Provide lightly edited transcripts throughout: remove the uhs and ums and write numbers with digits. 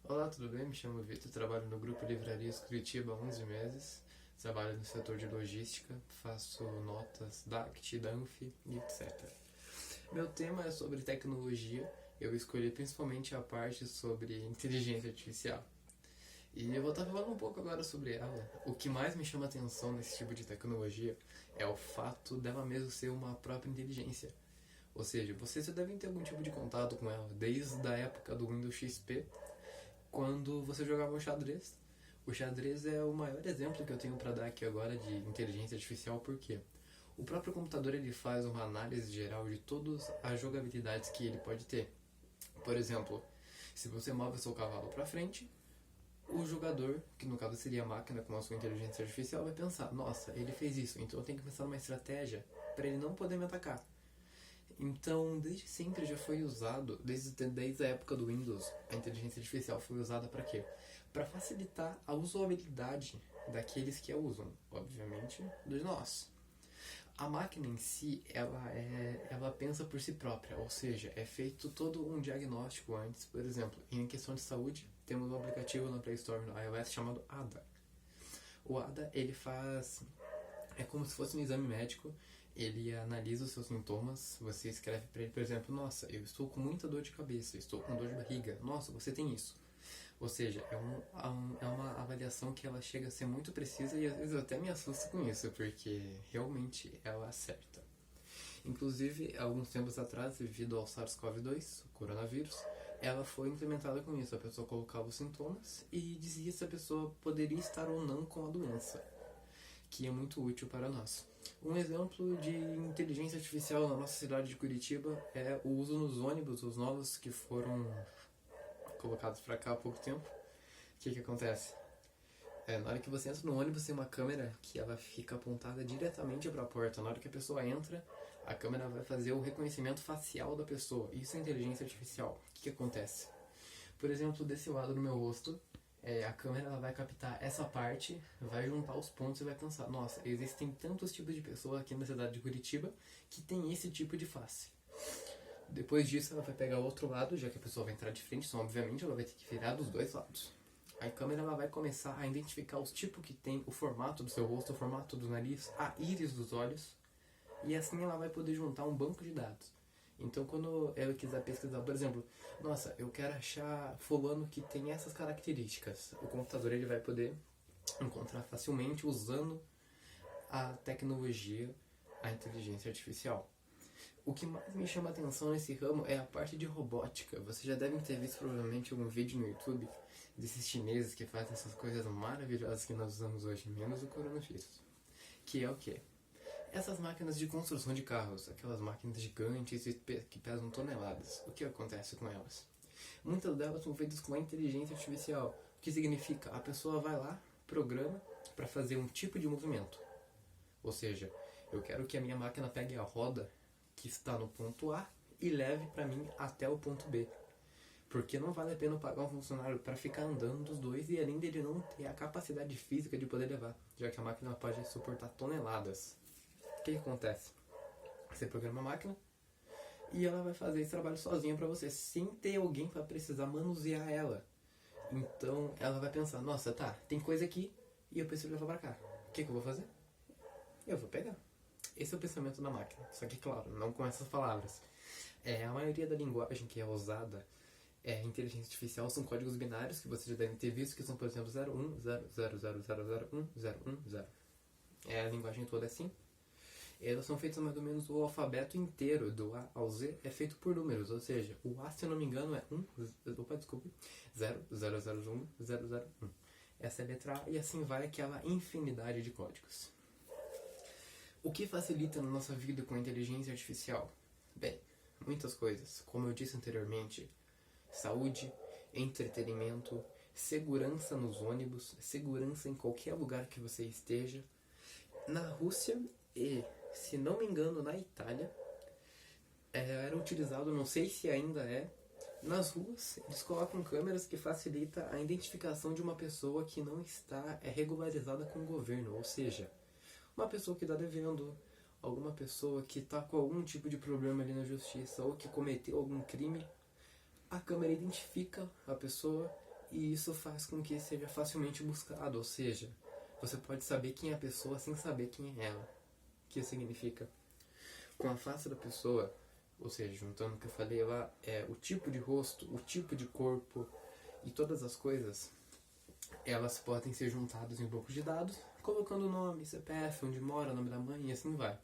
Olá, tudo bem? Me chamo Vitor, trabalho no Grupo Livrarias Curitiba há 11 meses. Trabalho no setor de logística, faço notas DACT, DANF e etc. Meu tema é sobre tecnologia. Eu escolhi principalmente a parte sobre inteligência artificial. E eu vou estar falando um pouco agora sobre ela. O que mais me chama atenção nesse tipo de tecnologia é o fato dela mesmo ser uma própria inteligência. Ou seja, vocês já devem ter algum tipo de contato com ela, desde a época do Windows XP, quando você jogava um xadrez. O xadrez é o maior exemplo que eu tenho para dar aqui agora de inteligência artificial, porque o próprio computador ele faz uma análise geral de todas as jogabilidades que ele pode ter. Por exemplo, se você move seu cavalo para frente, o jogador, que no caso seria a máquina com a sua inteligência artificial, vai pensar: nossa, ele fez isso, então eu tenho que pensar numa estratégia para ele não poder me atacar. Então, desde sempre já foi usado, desde a época do Windows, a inteligência artificial foi usada para quê? Para facilitar a usabilidade daqueles que a usam, obviamente, de nós. A máquina em si, ela pensa por si própria, ou seja, é feito todo um diagnóstico antes. Por exemplo, em questão de saúde, temos um aplicativo na Play Store no iOS chamado ADA. O ADA, ele faz é como se fosse um exame médico. Ele analisa os seus sintomas. Você escreve para ele, por exemplo: nossa, eu estou com muita dor de cabeça, estou com dor de barriga. Nossa, você tem isso. Ou seja, é uma avaliação que ela chega a ser muito precisa e às vezes eu até me assusto com isso, porque realmente ela acerta. Inclusive, alguns tempos atrás, devido ao SARS-CoV-2, o coronavírus, ela foi implementada com isso. A pessoa colocava os sintomas e dizia se a pessoa poderia estar ou não com a doença, que é muito útil para nós. Um exemplo de inteligência artificial na nossa cidade de Curitiba é o uso nos ônibus, os novos que foram colocados para cá há pouco tempo. O que acontece? Na hora que você entra no ônibus tem uma câmera que ela fica apontada diretamente para a porta. Na hora que a pessoa entra, a câmera vai fazer o reconhecimento facial da pessoa. Isso é inteligência artificial. O que acontece? Por exemplo, desse lado do meu rosto, a câmera ela vai captar essa parte, vai juntar os pontos e vai pensar: nossa, existem tantos tipos de pessoas aqui na cidade de Curitiba que tem esse tipo de face. Depois disso ela vai pegar o outro lado, já que a pessoa vai entrar de frente, então obviamente ela vai ter que virar dos dois lados. A câmera ela vai começar a identificar os tipos que tem, o formato do seu rosto, o formato do nariz, a íris dos olhos, e assim ela vai poder juntar um banco de dados. Então, quando eu quiser pesquisar, por exemplo, nossa, eu quero achar fulano que tem essas características, o computador ele vai poder encontrar facilmente usando a tecnologia, a inteligência artificial. O que mais me chama a atenção nesse ramo é a parte de robótica. Vocês já devem ter visto provavelmente algum vídeo no YouTube desses chineses que fazem essas coisas maravilhosas que nós usamos hoje, menos o coronavírus. Que é o quê? Essas máquinas de construção de carros, aquelas máquinas gigantes que pesam toneladas, o que acontece com elas? Muitas delas são feitas com a inteligência artificial, o que significa a pessoa vai lá, programa para fazer um tipo de movimento. Ou seja, eu quero que a minha máquina pegue a roda que está no ponto A e leve para mim até o ponto B. Porque não vale a pena pagar um funcionário para ficar andando dos dois e além dele não ter a capacidade física de poder levar, já que a máquina pode suportar toneladas. O que acontece? Você programa a máquina e ela vai fazer esse trabalho sozinha para você, sem ter alguém para precisar manusear ela. Então ela vai pensar: nossa, tá, tem coisa aqui e eu preciso levar para cá. O que eu vou fazer? Eu vou pegar. Esse é o pensamento da máquina, só que claro, não com essas palavras. A maioria da linguagem que é usada inteligência artificial são códigos binários que vocês já devem ter visto, que são, por exemplo, 01, 0000001, 010. A linguagem toda é assim. Elas são feitas mais ou menos o alfabeto inteiro, do A ao Z, é feito por números, ou seja, o A, se eu não me engano, é 0001001. Essa é a letra A e assim vai aquela infinidade de códigos. O que facilita na nossa vida com a inteligência artificial? Bem, muitas coisas. Como eu disse anteriormente, saúde, entretenimento, segurança nos ônibus, segurança em qualquer lugar que você esteja. Na Rússia e, se não me engano, na Itália, era utilizado, não sei se ainda é, nas ruas eles colocam câmeras que facilitam a identificação de uma pessoa que não está regularizada com o governo, ou seja, uma pessoa que está devendo, alguma pessoa que está com algum tipo de problema ali na justiça ou que cometeu algum crime. A câmera identifica a pessoa e isso faz com que seja facilmente buscado, ou seja, você pode saber quem é a pessoa sem saber quem é ela. O que significa? Com a face da pessoa, ou seja, juntando o que eu falei lá, o tipo de rosto, o tipo de corpo e todas as coisas, elas podem ser juntadas em um banco de dados, colocando o nome, CPF, onde mora, nome da mãe e assim vai.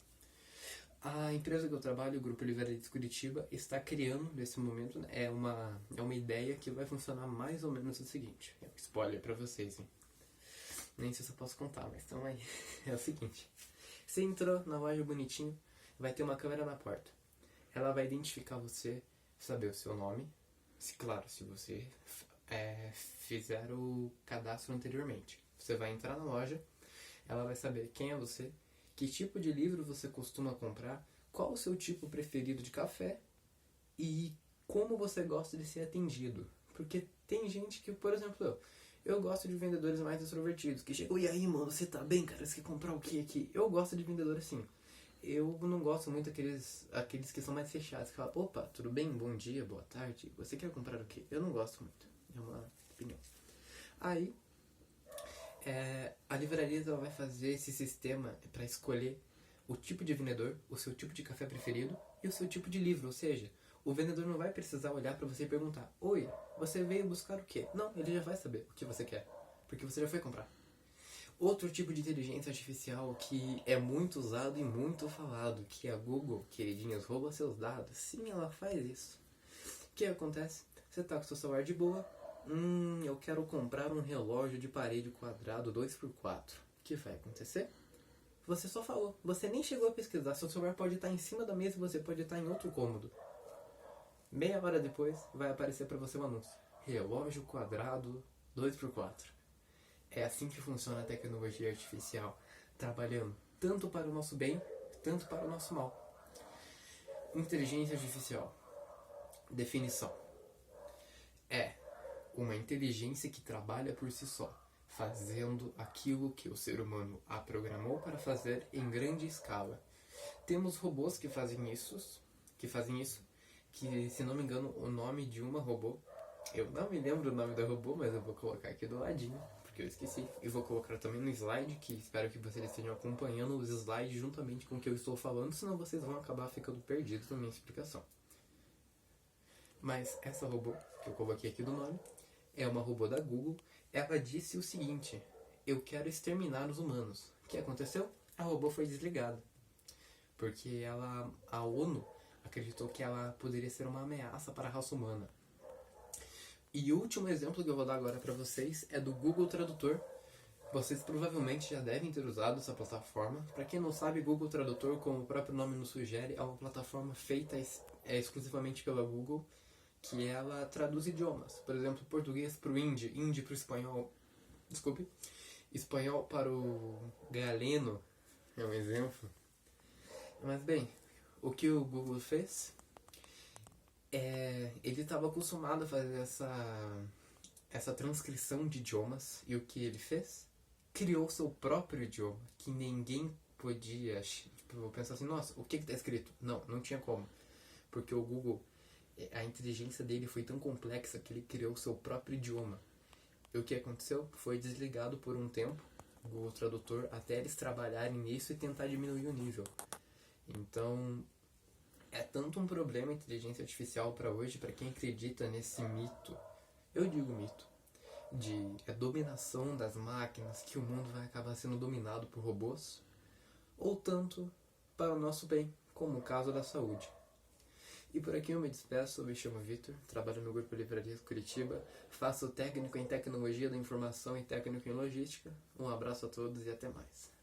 A empresa que eu trabalho, o Grupo Livrarias Curitiba, está criando, nesse momento, é uma ideia que vai funcionar mais ou menos o seguinte. É um spoiler pra vocês, hein? Nem sei se eu posso contar, mas então aí. É o seguinte. Você entrou na loja bonitinho, vai ter uma câmera na porta. Ela vai identificar você, saber o seu nome, claro, se você fizer o cadastro anteriormente. Você vai entrar na loja, ela vai saber quem é você, que tipo de livro você costuma comprar, qual o seu tipo preferido de café e como você gosta de ser atendido. Porque tem gente que, por exemplo, eu gosto de vendedores mais extrovertidos, que chegam, e aí, mano, você tá bem, cara? Você quer comprar o que aqui? Eu gosto de vendedor assim. Eu não gosto muito aqueles que são mais fechados, que falam, opa, tudo bem? Bom dia, boa tarde. Você quer comprar o quê? Eu não gosto muito. É uma opinião. Aí, a livraria ela vai fazer esse sistema para escolher o tipo de vendedor, o seu tipo de café preferido e o seu tipo de livro. Ou seja, o vendedor não vai precisar olhar para você e perguntar: oi, você veio buscar o quê? Não, ele já vai saber o que você quer, porque você já foi comprar. Outro tipo de inteligência artificial que é muito usado e muito falado, que é a Google, queridinhas, rouba seus dados. Sim, ela faz isso. O que acontece? Você tá com seu celular de boa. Eu quero comprar um relógio de parede quadrado 2x4. O que vai acontecer? Você só falou. Você nem chegou a pesquisar. Seu celular pode estar em cima da mesa e você pode estar em outro cômodo. Meia hora depois vai aparecer para você um anúncio. Relógio quadrado 2x4. É assim que funciona a tecnologia artificial. Trabalhando tanto para o nosso bem, tanto para o nosso mal. Inteligência artificial. Definição. É uma inteligência que trabalha por si só, fazendo aquilo que o ser humano a programou para fazer em grande escala. Temos robôs que fazem isso, que, se não me engano, o nome de uma robô, eu não me lembro o nome da robô, mas eu vou colocar aqui do ladinho, porque eu esqueci. E vou colocar também no slide, que espero que vocês estejam acompanhando os slides juntamente com o que eu estou falando, senão vocês vão acabar ficando perdidos na minha explicação. Mas essa robô, que eu coloquei aqui do nome, é uma robô da Google. Ela disse o seguinte: eu quero exterminar os humanos. O que aconteceu? A robô foi desligada. Porque a ONU acreditou que ela poderia ser uma ameaça para a raça humana. E o último exemplo que eu vou dar agora para vocês é do Google Tradutor. Vocês provavelmente já devem ter usado essa plataforma. Para quem não sabe, Google Tradutor, como o próprio nome nos sugere, é uma plataforma feita exclusivamente pela Google, que ela traduz idiomas. Por exemplo, português para o hindi para o espanhol, espanhol para o galeno, é um exemplo. Mas bem, o que o Google fez ele estava acostumado a fazer essa transcrição de idiomas, e o que ele fez? Criou seu próprio idioma, que ninguém podia, pensar assim, nossa, o que está escrito? Não tinha como, porque o Google, a inteligência dele foi tão complexa que ele criou seu próprio idioma. E o que aconteceu? Foi desligado por um tempo, o Google Tradutor, até eles trabalharem nisso e tentar diminuir o nível. Então, é tanto um problema a inteligência artificial para hoje, para quem acredita nesse mito, eu digo mito, de dominação das máquinas, que o mundo vai acabar sendo dominado por robôs, ou tanto para o nosso bem, como o caso da saúde. E por aqui eu me despeço, eu me chamo Vitor, trabalho no Grupo Livrarias Curitiba, faço técnico em tecnologia da informação e técnico em logística. Um abraço a todos e até mais.